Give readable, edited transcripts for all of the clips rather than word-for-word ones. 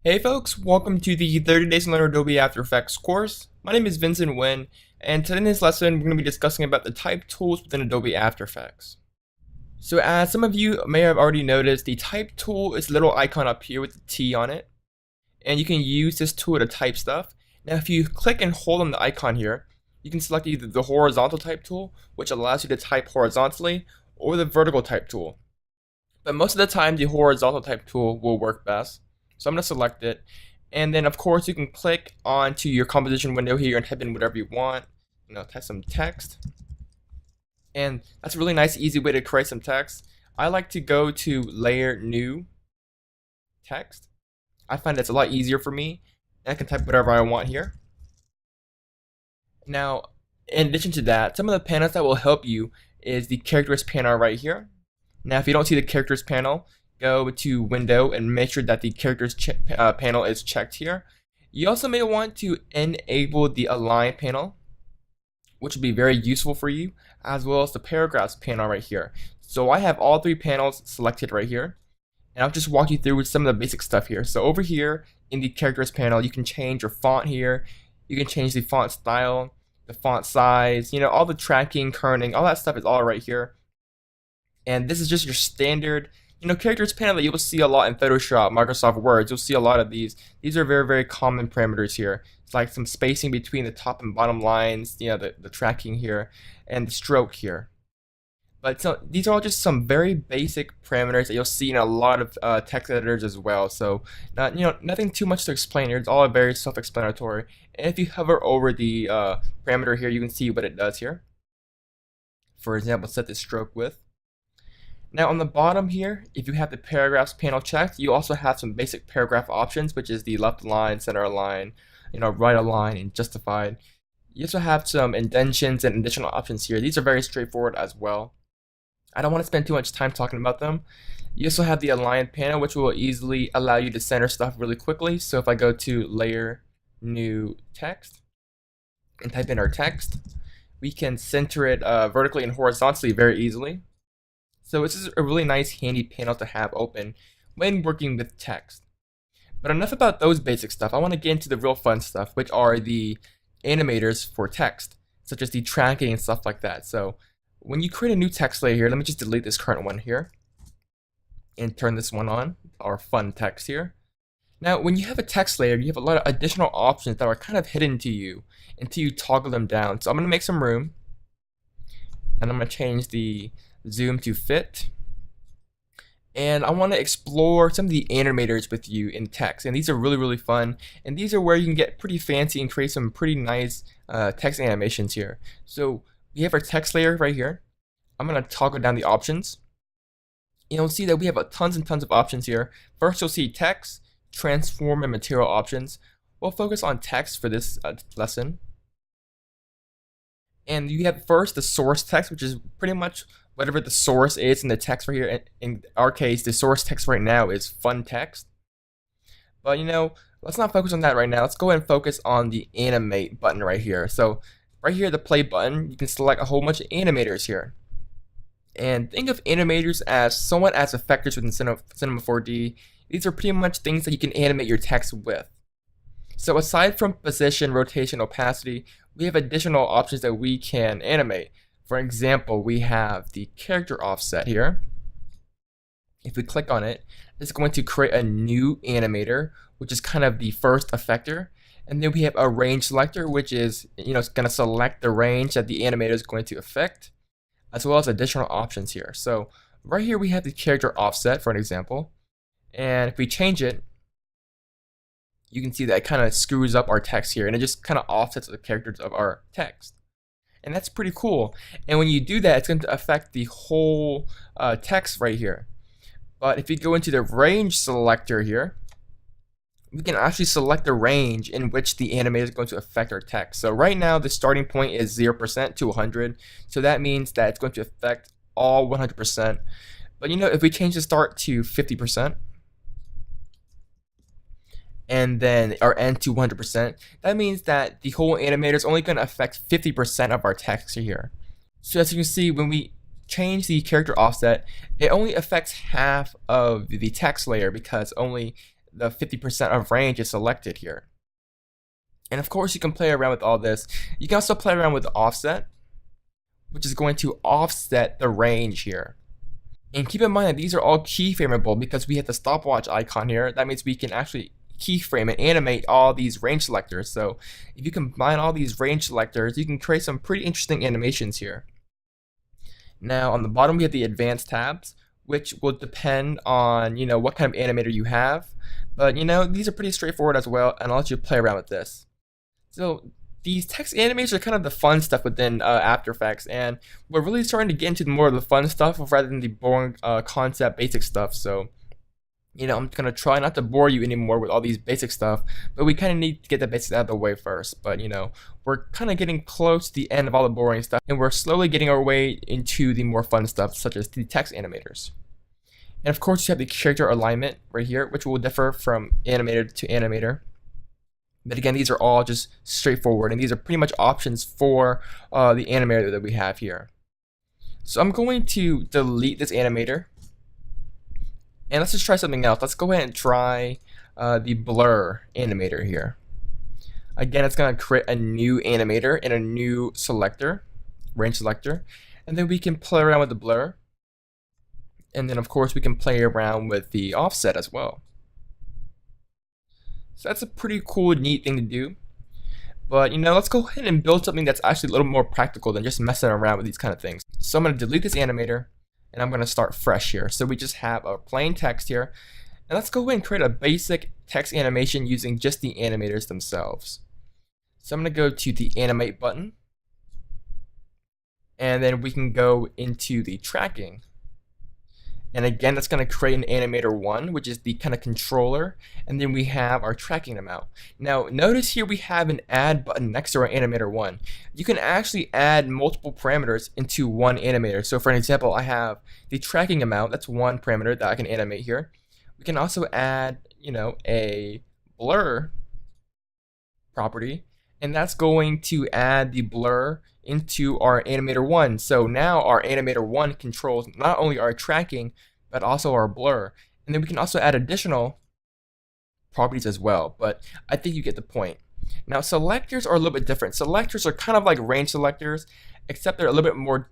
Hey folks, welcome to the 30 Days to Learn Adobe After Effects course. My name is Vincent Nguyen, and today in this lesson we're going to be discussing about the type tools within Adobe After Effects. So as some of you may have already noticed, the type tool is a little icon up here with the T on it, and you can use this tool to type stuff. Now if you click and hold on the icon here, you can select either the horizontal type tool, which allows you to type horizontally, or the vertical type tool. But most of the time the horizontal type tool will work best. So I'm going to select it. And then of course you can click onto your composition window here and type in whatever you want. Type some text. And that's a really nice, easy way to create some text. I like to go to layer new text. I find that's a lot easier for me. And I can type whatever I want here. Now, in addition to that, some of the panels that will help you is the characters panel right here. Now, if you don't see the characters panel, go to window and make sure that the characters panel is checked here. You also may want to enable the align panel, which will be very useful for you, as well as the paragraphs panel right here. So I have all three panels selected right here, and I'll just walk you through some of the basic stuff here. So over here in the characters panel, you can change your font here, you can change the font style, the font size, all the tracking, kerning, all that stuff is all right here. And this is just your standard characters panel that you will see a lot in Photoshop, Microsoft Word. You'll see a lot of these. These are very, very common parameters here. It's like some spacing between the top and bottom lines, the tracking here, and the stroke here. But so these are all just some very basic parameters that you'll see in a lot of text editors as well. So nothing too much to explain here. It's all very self-explanatory. And if you hover over the parameter here, you can see what it does here. For example, set the stroke width. Now on the bottom here, if you have the paragraphs panel checked, you also have some basic paragraph options, which is the left align, center align, right align, and justified. You also have some indentions and additional options here. These are very straightforward as well. I don't want to spend too much time talking about them. You also have the align panel, which will easily allow you to center stuff really quickly. So if I go to layer new text and type in our text, we can center it vertically and horizontally very easily. So this is a really nice, handy panel to have open when working with text. But enough about those basic stuff. I want to get into the real fun stuff, which are the animators for text, such as the tracking and stuff like that. So when you create a new text layer here, let me just delete this current one here and turn this one on, our fun text here. Now, when you have a text layer, you have a lot of additional options that are kind of hidden to you until you toggle them down. So I'm going to make some room, and I'm going to change the zoom to fit, and I want to explore some of the animators with you in text, and these are really, really fun, and these are where you can get pretty fancy and create some pretty nice text animations here. So we have our text layer right here. I'm going to toggle down the options. You'll see that we have tons and tons of options here. First, you'll see text, transform, and material options. We'll focus on text for this lesson. And you have first the source text, which is pretty much whatever the source is in the text right here. In our case, the source text right now is fun text. But let's not focus on that right now. Let's go ahead and focus on the animate button right here. So right here, the play button, you can select a whole bunch of animators here. And think of animators as somewhat as effectors within Cinema 4D. These are pretty much things that you can animate your text with. So aside from position, rotation, opacity, we have additional options that we can animate. For example, we have the character offset here. If we click on it, it's going to create a new animator, which is kind of the first effector. And then we have a range selector, which is it's going to select the range that the animator is going to affect, as well as additional options here. So right here we have the character offset for an example. And if we change it, you can see that it kind of screws up our text here, and it just kind of offsets the characters of our text. And that's pretty cool. And when you do that, it's going to affect the whole text right here. But if you go into the range selector here, we can actually select the range in which the animator is going to affect our text. So right now, the starting point is 0% to 100. So that means that it's going to affect all 100%. But if we change the start to 50%, and then our end to 100%, that means that the whole animator is only going to affect 50% of our text here. So as you can see, when we change the character offset, it only affects half of the text layer because only the 50% of range is selected here. And of course, you can play around with all this. You can also play around with the offset, which is going to offset the range here. And keep in mind that these are all keyframeable because we have the stopwatch icon here. That means we can actually keyframe and animate all these range selectors. So if you combine all these range selectors, you can create some pretty interesting animations here. Now on the bottom we have the advanced tabs, which will depend on what kind of animator you have. But these are pretty straightforward as well, and I'll let you play around with this. So these text animators are kind of the fun stuff within After Effects, and we're really starting to get into more of the fun stuff rather than the boring concept basic stuff. So I'm gonna try not to bore you anymore with all these basic stuff, but we kind of need to get the basics out of the way first. But we're kind of getting close to the end of all the boring stuff, and we're slowly getting our way into the more fun stuff, such as the text animators. And of course, you have the character alignment right here, which will differ from animator to animator. But again, these are all just straightforward, and these are pretty much options for the animator that we have here. So I'm going to delete this animator, and let's just try something else. Let's go ahead and try the blur animator here. Again, it's going to create a new animator and a new selector, range selector, and then we can play around with the blur. And then of course we can play around with the offset as well. So that's a pretty cool, neat thing to do. But let's go ahead and build something that's actually a little more practical than just messing around with these kind of things. So I'm going to delete this animator, and I'm going to start fresh here. So we just have a plain text here. And let's go ahead and create a basic text animation using just the animators themselves. So I'm going to go to the animate button, and then we can go into the tracking. And again, that's going to create an animator 1, which is the kind of controller, and then we have our tracking amount. Now, notice here we have an add button next to our animator 1. You can actually add multiple parameters into one animator. So for an example, I have the tracking amount. That's one parameter that I can animate here. We can also add, a blur property, and that's going to add the blur into our animator 1. So now our animator 1 controls not only our tracking, but also our blur. And then we can also add additional properties as well, but I think you get the point. Now selectors are a little bit different. Selectors are kind of like range selectors, except they're a little bit more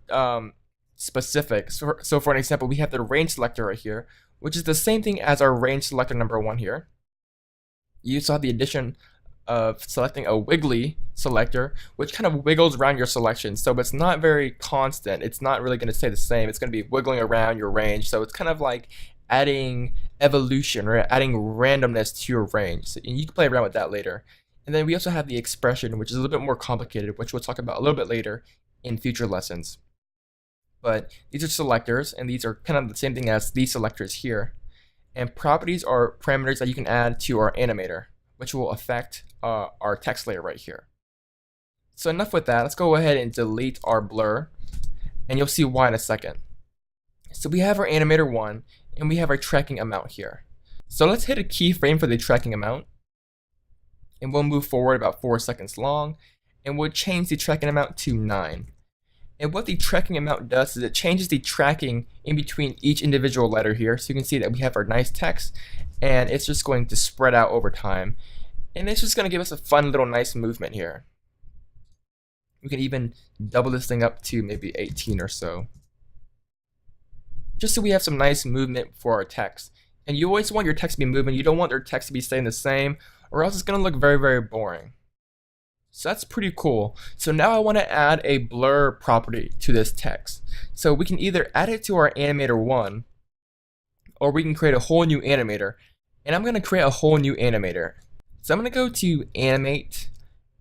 specific. So for an example, we have the range selector right here, which is the same thing as our range selector number 1 here. You saw the addition of selecting a wiggly selector, which kind of wiggles around your selection. So it's not very constant. It's not really going to stay the same. It's going to be wiggling around your range. So it's kind of like adding evolution or adding randomness to your range. So, and you can play around with that later. And then we also have the expression, which is a little bit more complicated, which we'll talk about a little bit later in future lessons. But these are selectors, and these are kind of the same thing as these selectors here. And properties are parameters that you can add to our animator, which will affect our text layer right here. So enough with that. Let's go ahead and delete our blur, and you'll see why in a second. So we have our animator 1, and we have our tracking amount here. So let's hit a keyframe for the tracking amount, and we'll move forward about 4 seconds long, and we'll change the tracking amount to 9. And what the tracking amount does is it changes the tracking in between each individual letter here. So you can see that we have our nice text, and it's just going to spread out over time. And it's just going to give us a fun little nice movement here. We can even double this thing up to maybe 18 or so, just so we have some nice movement for our text. And you always want your text to be moving. You don't want your text to be staying the same, or else it's going to look very, very boring. So that's pretty cool. So now I want to add a blur property to this text. So we can either add it to our animator 1, or we can create a whole new animator. And I'm going to create a whole new animator. So I'm going to go to animate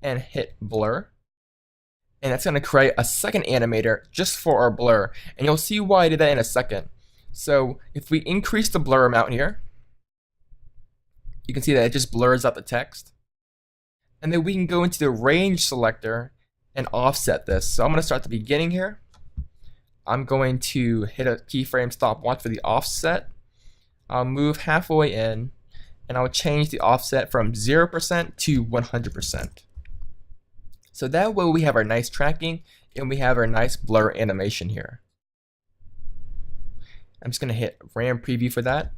and hit blur. And that's going to create a second animator just for our blur. And you'll see why I did that in a second. So if we increase the blur amount here, you can see that it just blurs out the text. And then we can go into the range selector and offset this. So I'm going to start at the beginning here. I'm going to hit a keyframe stopwatch for the offset. I'll move halfway in, and I'll change the offset from 0% to 100%. So that way we have our nice tracking, and we have our nice blur animation here. I'm just going to hit RAM preview for that.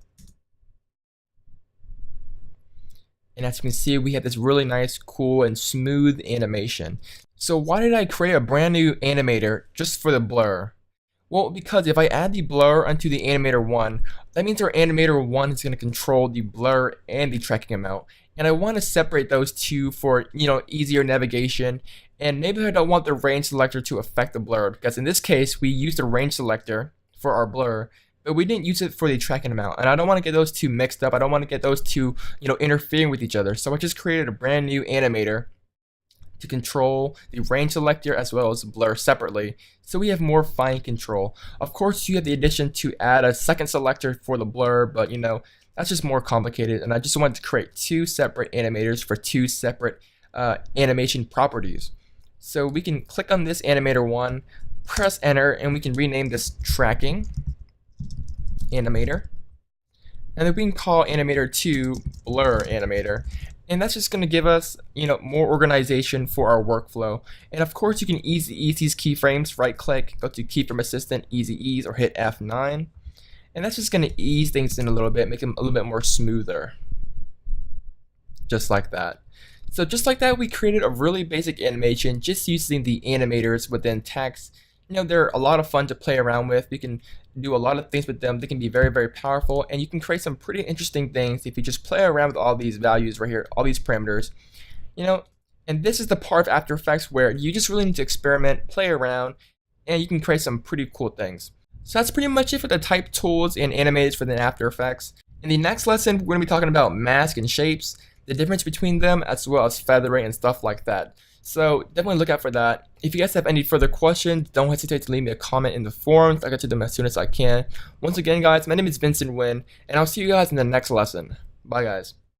And as you can see, we have this really nice, cool, and smooth animation. So why did I create a brand new animator just for the blur? Well, because if I add the blur onto the animator 1, that means our animator 1 is going to control the blur and the tracking amount. And I want to separate those two for, easier navigation. And maybe I don't want the range selector to affect the blur, because in this case, we used the range selector for our blur, but we didn't use it for the tracking amount. And I don't want to get those two mixed up. I don't want to get those two, interfering with each other. So I just created a brand new animator to control the range selector as well as blur separately, so we have more fine control. Of course, you have the addition to add a second selector for the blur, but that's just more complicated, and I just wanted to create two separate animators for two separate animation properties. So we can click on this animator 1, press enter, and we can rename this tracking animator, and then we can call animator 2 blur animator. And that's just going to give us, more organization for our workflow. And of course, you can ease these keyframes. Right click, go to keyframe assistant, easy ease, or hit F9. And that's just going to ease things in a little bit, make them a little bit more smoother. Just like that. So just like that, we created a really basic animation just using the animators within text. They're a lot of fun to play around with. We can do a lot of things with them. They can be very, very powerful, and you can create some pretty interesting things if you just play around with all these values right here, all these parameters. And this is the part of After Effects where you just really need to experiment, play around, and you can create some pretty cool things. So that's pretty much it for the type tools and animators for the After Effects. In the next lesson, we're going to be talking about masks and shapes, the difference between them, as well as feathering and stuff like that. So definitely look out for that. If you guys have any further questions, don't hesitate to leave me a comment in the forums. I'll get to them as soon as I can. Once again, guys, my name is Vincent Nguyen, and I'll see you guys in the next lesson. Bye, guys.